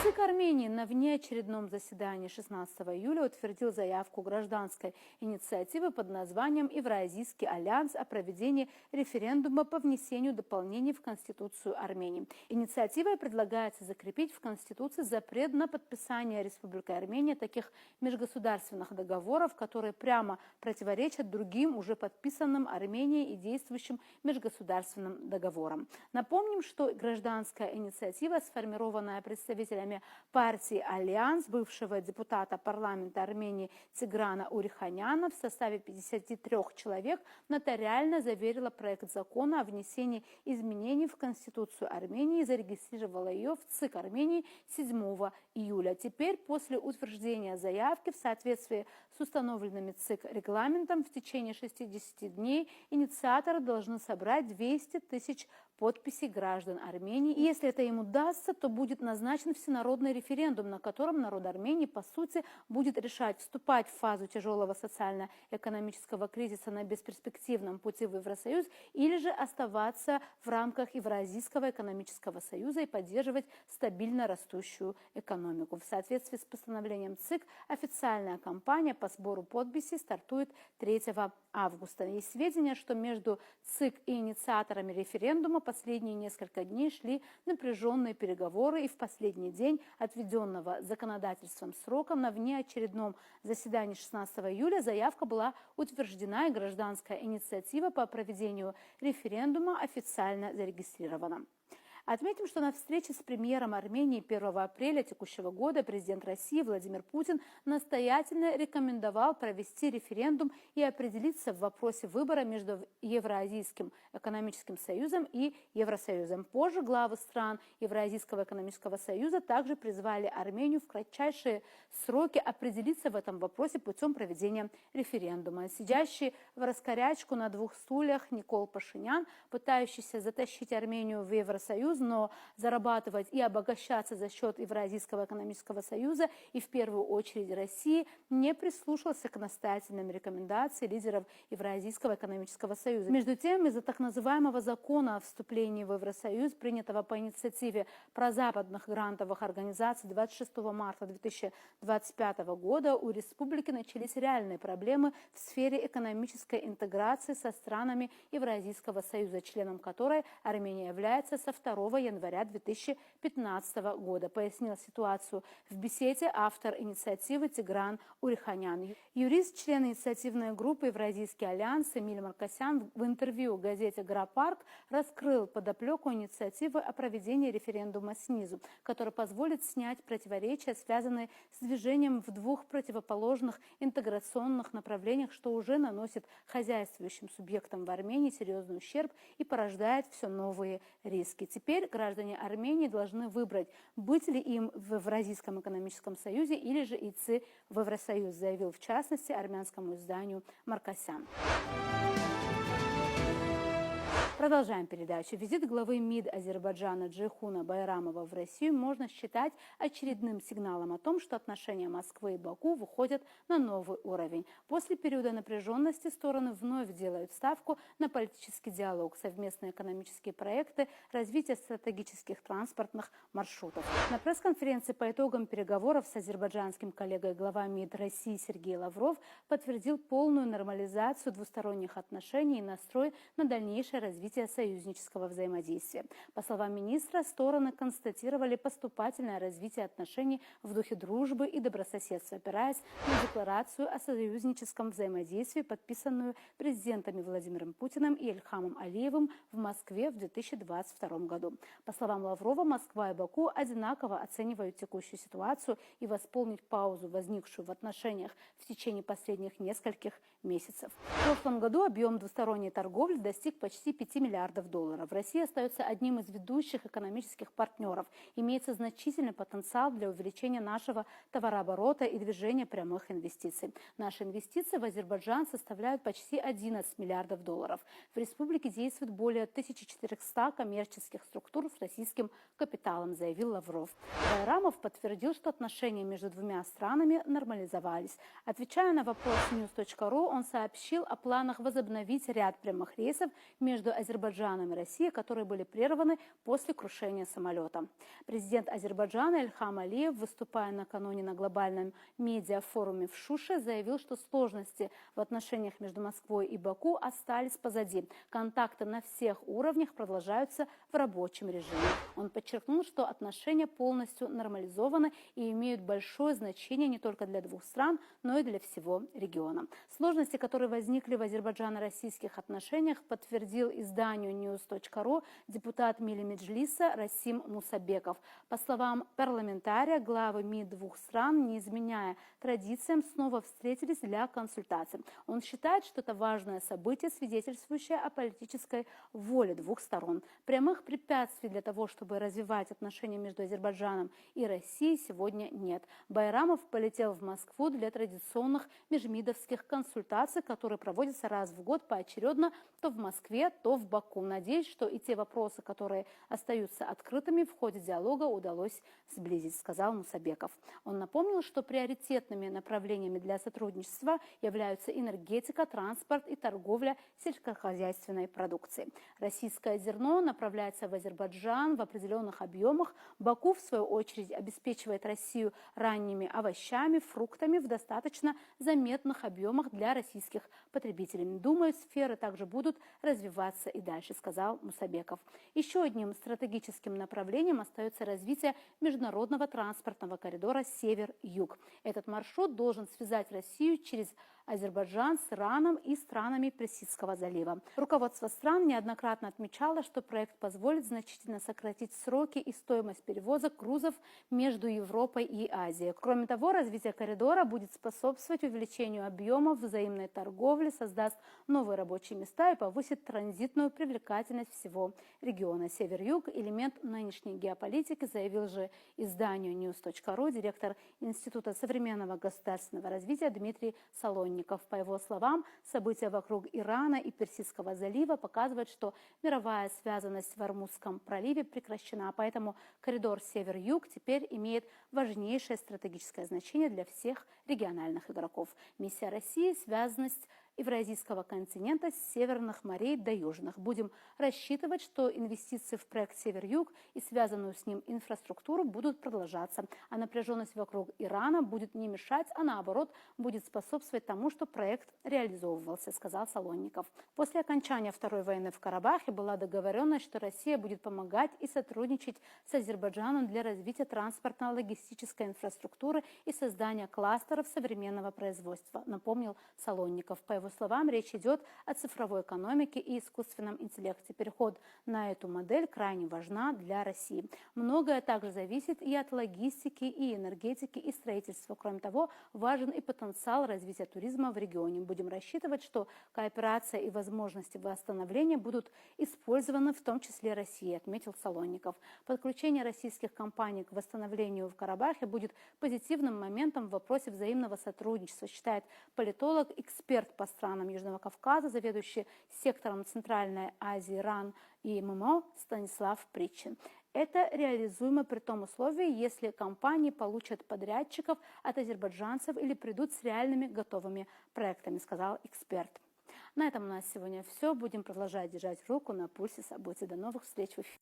ЦИК Армении на внеочередном заседании 16 июля утвердил заявку гражданской инициативы под названием «Евразийский альянс о проведении референдума по внесению дополнений в Конституцию Армении». Инициативой предлагается закрепить в Конституции запрет на подписание Республикой Армения таких межгосударственных договоров, которые прямо противоречат другим уже подписанным Арменией и действующим межгосударственным договорам. Напомним, что гражданская инициатива, сформированная представителями партии «Альянс», бывшего депутата парламента Армении Тиграна Уриханяна в составе 53 человек, нотариально заверила проект закона о внесении изменений в Конституцию Армении и зарегистрировала ее в ЦИК Армении 7 июля. Теперь, после утверждения заявки в соответствии с установленными ЦИК регламентом, в течение 60 дней инициаторы должны собрать 200 тысяч подписей граждан Армении. И если это им удастся, то будет назначен всенародный референдум, на котором народ Армении, по сути, будет решать, вступать в фазу тяжелого социально-экономического кризиса на бесперспективном пути в Евросоюз или же оставаться в рамках Евразийского экономического союза и поддерживать стабильно растущую экономику. В соответствии с постановлением ЦИК официальная кампания по сбору подписей стартует 3 августа. Есть сведения, что между ЦИК и инициаторами референдума последние несколько дней шли напряженные переговоры, и в последний день отведенного законодательством срока на внеочередном заседании 16 июля заявка была утверждена, и гражданская инициатива по проведению референдума официально зарегистрирована. Отметим, что на встрече с премьером Армении 1 апреля текущего года президент России Владимир Путин настоятельно рекомендовал провести референдум и определиться в вопросе выбора между Евразийским экономическим союзом и Евросоюзом. Позже главы стран Евразийского экономического союза также призвали Армению в кратчайшие сроки определиться в этом вопросе путем проведения референдума. Сидящий в раскорячку на двух стульях Никол Пашинян, пытающийся затащить Армению в Евросоюз, но зарабатывать и обогащаться за счет Евразийского экономического союза и в первую очередь России, не прислушался к настоятельным рекомендациям лидеров Евразийского экономического союза. Между тем, из-за так называемого закона о вступлении в Евросоюз, принятого по инициативе прозападных грантовых организаций 26 марта 2025 года, у республики начались реальные проблемы в сфере экономической интеграции со странами Евразийского союза, членом которой Армения является со 2 января 2015 года, пояснил ситуацию в беседе автор инициативы Тигран Уриханян. Юрист, член инициативной группы «Евразийский альянс» Эмиль Маркосян в интервью газете «Грапарк» раскрыл подоплеку инициативы о проведении референдума снизу, который позволит снять противоречия, связанные с движением в двух противоположных интеграционных направлениях, что уже наносит хозяйствующим субъектам в Армении серьезный ущерб и порождает все новые риски. Теперь граждане Армении должны выбрать, быть ли им в Евразийском экономическом союзе или же идти в Евросоюз, заявил в частности армянскому изданию Маркосян. Продолжаем передачу. Визит главы МИД Азербайджана Джейхуна Байрамова в Россию можно считать очередным сигналом о том, что отношения Москвы и Баку выходят на новый уровень. После периода напряженности стороны вновь делают ставку на политический диалог, совместные экономические проекты, развитие стратегических транспортных маршрутов. На пресс-конференции по итогам переговоров с азербайджанским коллегой глава МИД России Сергей Лавров подтвердил полную нормализацию двусторонних отношений и настрой на дальнейшее развитие союзнического взаимодействия. По словам министра, стороны констатировали поступательное развитие отношений в духе дружбы и добрососедства, опираясь на декларацию о союзническом взаимодействии, подписанную президентами Владимиром Путиным и Ильхамом Алиевым в Москве в 2022 году. По словам Лаврова, Москва и Баку одинаково оценивают текущую ситуацию и восполнить паузу, возникшую в отношениях в течение последних нескольких месяцев. В прошлом году объем двусторонней торговли достиг почти 5 миллиардов долларов. Россия остается одним из ведущих экономических партнеров. Имеется значительный потенциал для увеличения нашего товарооборота и движения прямых инвестиций. Наши инвестиции в Азербайджан составляют почти 11 миллиардов долларов. В республике действует более 1400 коммерческих структур с российским капиталом, заявил Лавров. Байрамов подтвердил, что отношения между двумя странами нормализовались. Отвечая на вопрос news.ru, он сообщил о планах возобновить ряд прямых рейсов между Азербайджаном Азербайджаном и Россией, которые были прерваны после крушения самолета. Президент Азербайджана Ильхам Алиев, выступая накануне на глобальном медиафоруме в Шуше, заявил, что сложности в отношениях между Москвой и Баку остались позади. Контакты на всех уровнях продолжаются в рабочем режиме. Он подчеркнул, что отношения полностью нормализованы и имеют большое значение не только для двух стран, но и для всего региона. Сложности, которые возникли в азербайджано-российских отношениях, подтвердил изданию news.ru депутат Милли Меджлиса Расим Мусабеков. По словам парламентария, главы МИД двух стран, не изменяя традициям, снова встретились для консультаций. Он считает, что это важное событие, свидетельствующее о политической воле двух сторон. Прямых препятствий для того, чтобы развивать отношения между Азербайджаном и Россией, сегодня нет. Байрамов полетел в Москву для традиционных межмидовских консультаций, которые проводятся раз в год поочередно то в Москве, то в Баку. Надеюсь, что и те вопросы, которые остаются открытыми, в ходе диалога удалось сблизить, сказал Мусабеков. Он напомнил, что приоритетными направлениями для сотрудничества являются энергетика, транспорт и торговля сельскохозяйственной продукцией. Российское зерно направляется в Азербайджан в определенных объемах. Баку, в свою очередь, обеспечивает Россию ранними овощами, фруктами в достаточно заметных объемах для российских потребителей. Думаю, сферы также будут развиваться и дальше, сказал Мусабеков. Еще одним стратегическим направлением остается развитие международного транспортного коридора «Север-Юг». Этот маршрут должен связать Россию через Азербайджан с Ираном и странами Персидского залива. Руководство стран неоднократно отмечало, что проект позволит значительно сократить сроки и стоимость перевозок грузов между Европой и Азией. Кроме того, развитие коридора будет способствовать увеличению объемов взаимной торговли, создаст новые рабочие места и повысит транзитную привлекательность всего региона. Север-Юг – элемент нынешней геополитики, заявил же изданию news.ru директор Института современного государственного развития Дмитрий Солонников. По его словам, события вокруг Ирана и Персидского залива показывают, что мировая связанность в Ормузском проливе прекращена, поэтому коридор Север-Юг теперь имеет важнейшее стратегическое значение для всех региональных игроков. Миссия России – связанность Евразийского континента с северных морей до южных. Будем рассчитывать, что инвестиции в проект «Север-Юг» и связанную с ним инфраструктуру будут продолжаться, а напряженность вокруг Ирана будет не мешать, а наоборот будет способствовать тому, что проект реализовывался, сказал Солонников. После окончания Второй войны в Карабахе была договоренность, что Россия будет помогать и сотрудничать с Азербайджаном для развития транспортно-логистической инфраструктуры и создания кластеров современного производства, напомнил Солонников. По его словам, речь идет о цифровой экономике и искусственном интеллекте. Переход на эту модель крайне важна для России. Многое также зависит и от логистики, и энергетики, и строительства. Кроме того, важен и потенциал развития туризма в регионе. Будем рассчитывать, что кооперация и возможности восстановления будут использованы в том числе Россией, отметил Солонников. Подключение российских компаний к восстановлению в Карабахе будет позитивным моментом в вопросе взаимного сотрудничества, считает политолог, эксперт по странам Южного Кавказа, заведующий сектором Центральной Азии, РАН и ММО Станислав Причин. Это реализуемо при том условии, если компании получат подрядчиков от азербайджанцев или придут с реальными готовыми проектами, сказал эксперт. На этом у нас сегодня все. Будем продолжать держать руку на пульсе событий. До новых встреч в эфире.